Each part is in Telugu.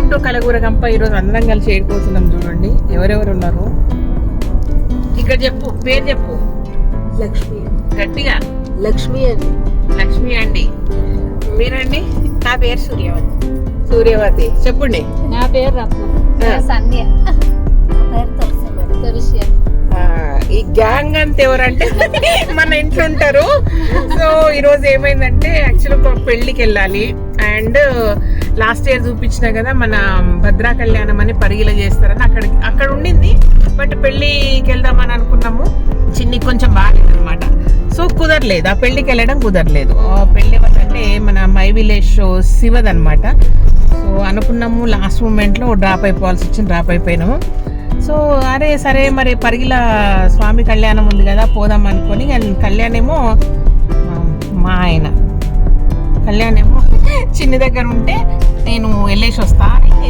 వెల్కమ్ టు కలగూర గంప. ఈరోజు అందరం కలిసి ఏడుకోతున్నాం. చూడండి ఎవరెవరు ఉన్నారు ఇక్కడ. చెప్పు, పేరు చెప్పు. లక్ష్మి. గట్టిగా. లక్ష్మి అండి. లక్ష్మి అండి. మీరండి? నా పేరు సూర్యవతి. సూర్యవతి. చెప్పండి. నా పేరు రత్నం. సంధ్య. తులసి. ఈ గ్యాంగ్ అంతా ఎవరంటే మన ఇంట్లో ఉంటారు. సో ఈరోజు ఏమైందంటే యాక్చువల్గా ఒక పెళ్ళికి వెళ్ళాలి. అండ్ లాస్ట్ ఇయర్ చూపించిన కదా మన భద్రా కళ్యాణం అని పరిగిల చేస్తారని అక్కడ ఉండింది. బట్ పెళ్ళికి వెళ్దామని అనుకున్నాము. చిన్ని కొంచెం బాగాలేదు అనమాట. సో కుదరలేదు, ఆ పెళ్ళికి వెళ్ళడం కుదరలేదు. పెళ్ళి ఎవరంటే మన మై విలేజ్ షో శివదనమాట. సో అనుకున్నాము, లాస్ట్ మూమెంట్లో డ్రాప్ అయిపోవాల్సి వచ్చింది. డ్రాప్ అయిపోయినాము. సో అరే సరే మరి పరిగిల స్వామి కళ్యాణం ఉంది కదా పోదాం అనుకొని, కళ్యాణేమో మా ఆయన కళ్యాణేమో చిన్ని దగ్గర ఉంటే నేను వెళ్ళేసి వస్తా,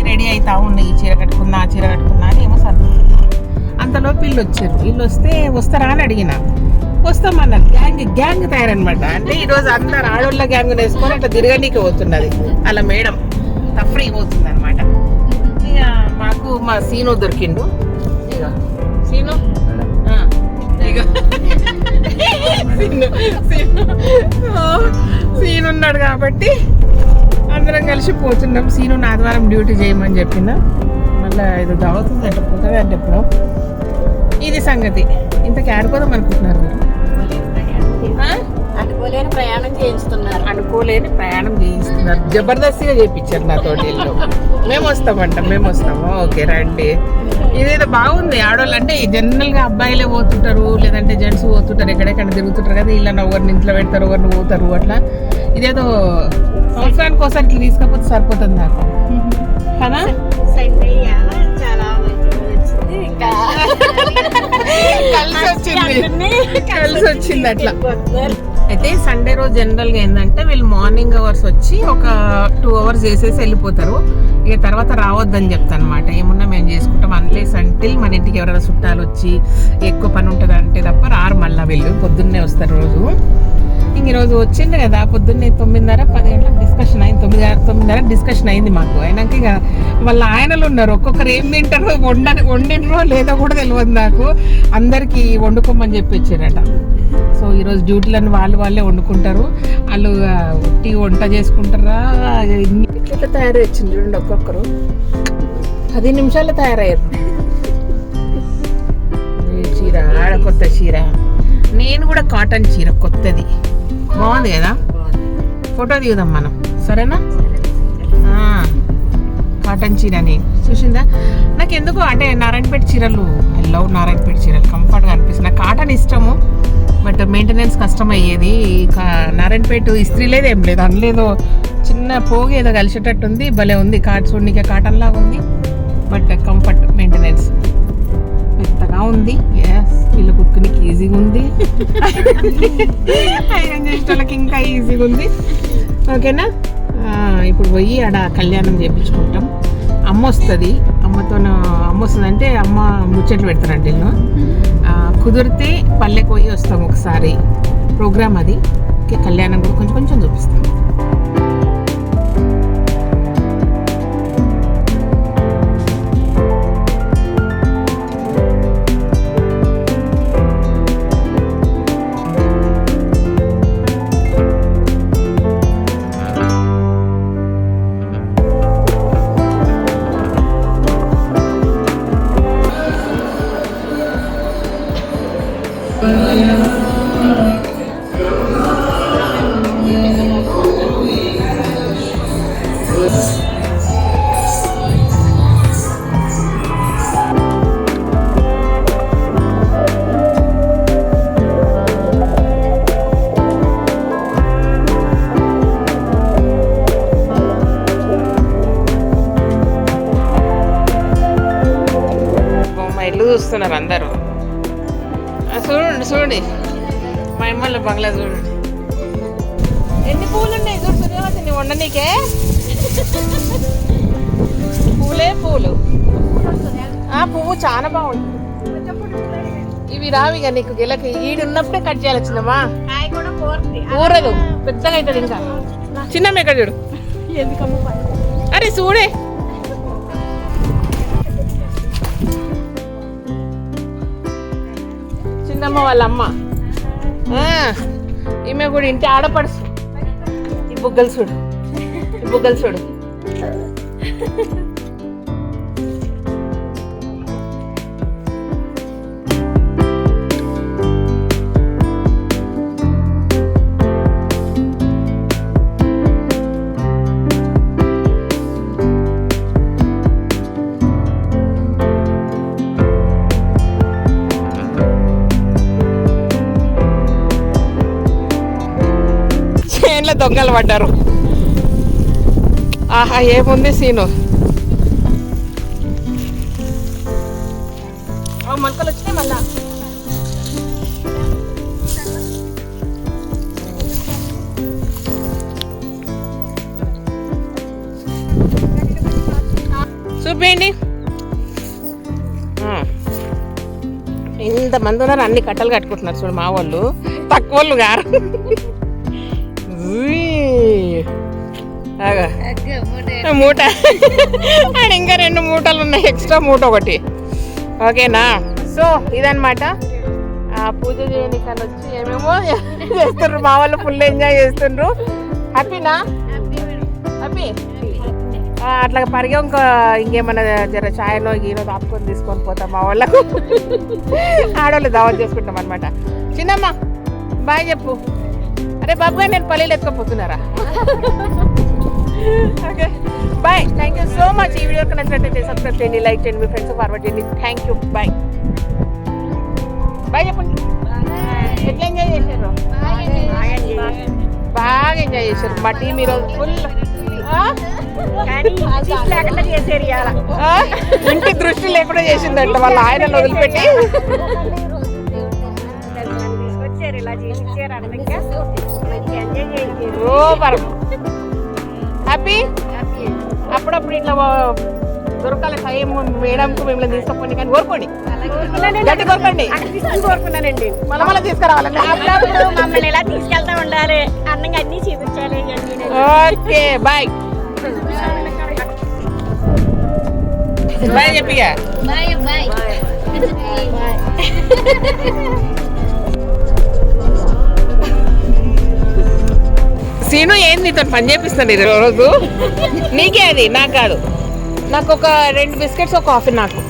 రెడీ అవుతా ఉన్నా, ఈ చీర కట్టుకున్నా ఆ చీర కట్టుకున్నా అని ఏమో సర్దుకున్నా. అంతలోపు వీళ్ళు వచ్చారు. వీళ్ళు వస్తారా అని అడిగిన. వస్తామన్నారు. గ్యాంగ్ తయారనమాట. అంటే ఈరోజు అందరు ఆడోళ్ళ గ్యాంగ్ వేసుకొని అట్లా తిరగనీకి పోతున్నది. అలా మేడం తఫ్రీ పోతుంది అనమాట. ఇక మాకు మా సీను దొరికిండు. ఇక సీను సీను ఉన్నాడు కాబట్టి అందరం కలిసి పోతున్నాం. సీను ఆదివారం డ్యూటీ చేయమని చెప్పిన. మళ్ళీ ఇది దావుతుంది అంటే పోతుంది అంటే ఎప్పుడు. ఇది సంగతి. ఇంతకీ ఆడుకోదాం అనుకుంటున్నారు మీరు? అనుకోలేని ప్రయాణం చేయిస్తున్నారు. జబర్దస్తిగా చేయించారు నాతోటి. మేము వస్తాము. ఓకే రండి. ఇదేదో బాగుంది. ఆడవాళ్ళు అంటే జనరల్ గా అబ్బాయిలే పోతుంటారు, లేదంటే జెంట్స్ పోతుంటారు, ఎక్కడెక్కడ తిరుగుతుంటారు కదా. ఇలా ఒకరిని ఇంట్లో పెడతారు, ఒకరిని పోతారు అట్లా. ఇదేదో సంవత్సరానికి ఒకసారి ఇట్లా తీసుకపోతే సరిపోతుంది నాకు కదా. కలిసి వచ్చింది అట్లా. అయితే సండే రోజు జనరల్ గా ఏంటంటే వీళ్ళు మార్నింగ్ అవర్స్ వచ్చి ఒక 2 hours చేసేసి వెళ్ళిపోతారు. ఇక తర్వాత రావద్దని చెప్తాను అనమాట. ఏమున్నా మేము చేసుకుంటాం అన్లెస్ అంటిల్ మన ఇంటికి ఎవరైనా చుట్టాలు వచ్చి ఎక్కువ పని ఉంటుంది అంటే తప్ప రారు. మళ్ళీ వీళ్ళు పొద్దున్నే వస్తారు రోజు. ఇంక ఈరోజు వచ్చింది కదా పొద్దున్నే 9:30 10 గంటలకు డిస్కషన్ అయింది. 9:30 డిస్కషన్ అయింది మాకు. అయినాక ఇక వాళ్ళ ఆయనలు ఉన్నారు. ఒక్కొక్కరు ఏం తింటారో వండినరో లేదో కూడా తెలియదు నాకు. అందరికి వండుకోమని చెప్పి వచ్చారట. సో ఈరోజు డ్యూటీలను వాళ్ళే వండుకుంటారు. వాళ్ళు టీ వంట చేసుకుంటారా. ఇట్లా తయారు వచ్చింది చూడండి. ఒక్కొక్కరు 10 నిమిషాల్లో తయారయ్యారు. చీర ఆడ కొత్త చీర. నేను కూడా కాటన్ చీర కొత్తది బాగుంది కదా. ఫోటో దిగుదాం మనం, సరేనా? కాటన్ చీర అని చూసిందా. నాకు ఎందుకు అంటే నారాయణపేట చీరలు, ఐ లవ్ నారాయణపేట చీరలు, కంఫర్ట్గా అనిపిస్తుంది. నాకు కాటన్ ఇష్టము, బట్ మెయింటెనెన్స్ కష్టం అయ్యేది. నారాయణపేట ఇస్త్రీ లేదు, ఏం లేదు, అనలేదో చిన్న పోగు ఏదో కలిసేటట్టు ఉంది. భలే ఉంది. చూడనికే కాటన్ లాగా ఉంది, బట్ కంఫర్ట్ మెయింటెనెన్స్ మెత్తగా ఉంది. ఎస్, వీళ్ళు కుట్టుకునికి ఈజీగా ఉంది. ఐరన్ చేసిన వాళ్ళకి ఇంకా ఈజీగా ఉంది. ఓకేనా? ఇప్పుడు పోయి ఆడ కళ్యాణం చేయించుకుంటాం. అమ్మ వస్తుంది. అమ్మ వస్తుంది అంటే అమ్మ ముచ్చట్లు పెడతారంటే నేను కుదిరితే పల్లెకి పోయి వస్తాం ఒకసారి. ప్రోగ్రామ్ అది. ఓకే, కళ్యాణం కూడా కొంచెం చూపిస్తాం. చూస్తున్నారు అందరూ. చూడండి మా అమ్మల బంగ్లా చూడండి. ఎన్ని పూలు ఉన్నాయి చూడు సూర్యవతి, నీ వండనీకే పూలు. పువ్వు చాలా బాగుంటుంది. ఇవి రావిగా నీకు గిలకి ఈడున్నప్పుడే కట్ చేయాలి. వచ్చిందమ్మా ఊరదు, పెద్దగా అవుతుంది. ఇంకా చిన్న ఎక్కడ చూడు. అరే చూడే చిన్నమ్మ వాళ్ళ అమ్మ. ఈమె కూడా ఇంటి ఆడపడుచు. ఈ బుగ్గలు చూడు, ఈ బుగ్గలు చూడు. దొంగలు పడ్డారు. ఆహా ఏముంది సీను. మొలకలు వచ్చినాయి మళ్ళా. చూపేయండి. ఇంతమంది ఉన్నారు, అన్ని కట్టలు కట్టుకుంటున్నారు చూడు. మా వాళ్ళు తక్కువ వాళ్ళు గారు. మూట అండ్ ఇంకా 2 మూటలు ఉన్నాయి, ఎక్స్ట్రా మూట ఒకటి. ఓకేనా? సో ఇదన్నమాట పూజ చేయడానికి అని వచ్చి ఏమేమో చేస్తుండ్రు మా వాళ్ళు. ఫుల్ ఎంజాయ్ చేస్తుండ్రు. హ్యాపీనా? హ్యాపీ. అట్లా పరిగా ఇంకేమన్నా జర చాయలో గీలో దాపుకొని తీసుకొని పోతాం మా వాళ్ళకు. ఆడవాళ్ళు దావత్ చేసుకుంటాం అనమాట. చిన్నమ్మ బాయ్ చెప్పు. అరే బాబు గారు నేను పల్లీలు ఎత్తుకోపోతున్నారా? Okay bye. Thank you so much. ఈ వీడియోకి నచ్చినట్లయితే సబ్స్క్రైబ్ చేయండి, లైక్ చేయండి, మీ ఫ్రెండ్స్ ఫార్వర్డ్ చేయండి. Thank you. బాయ్ బాయ్ చెప్పండి. ఎట్లా ఎంజాయ్ చేశారు? బాగా ఎంజాయ్ చేశారు. మా టీం ఈరోజు ఫుల్ ఇంటి దృష్టి లేకుండా చేసిందంట వాళ్ళ ఆయనను వదిలిపెట్టి. హ్యాపీ. అప్పుడప్పుడు ఇట్లా దొరకాలి టైం మేడంకు మిమ్మల్ని తీసుకుపోండి, కానీ కోరుకోండి, గట్టి కోరుకోండి. కోరుకున్నానండి, మళ్ళీ తీసుకురావాలండి. మమ్మల్ని ఎలా తీసుకెళ్తా ఉండాలి, అన్నంగా అన్ని చూపించాలి. ఓకే బాయ్ బాయ్ చెప్పిగా. Bye bye. సీను ఏంది నీతో పని చేపిస్తాను ఈ రోజు? నీకే అది, నాకు కాదు. నాకు ఒక 2 బిస్కెట్స్, ఒక కాఫీ నాకు.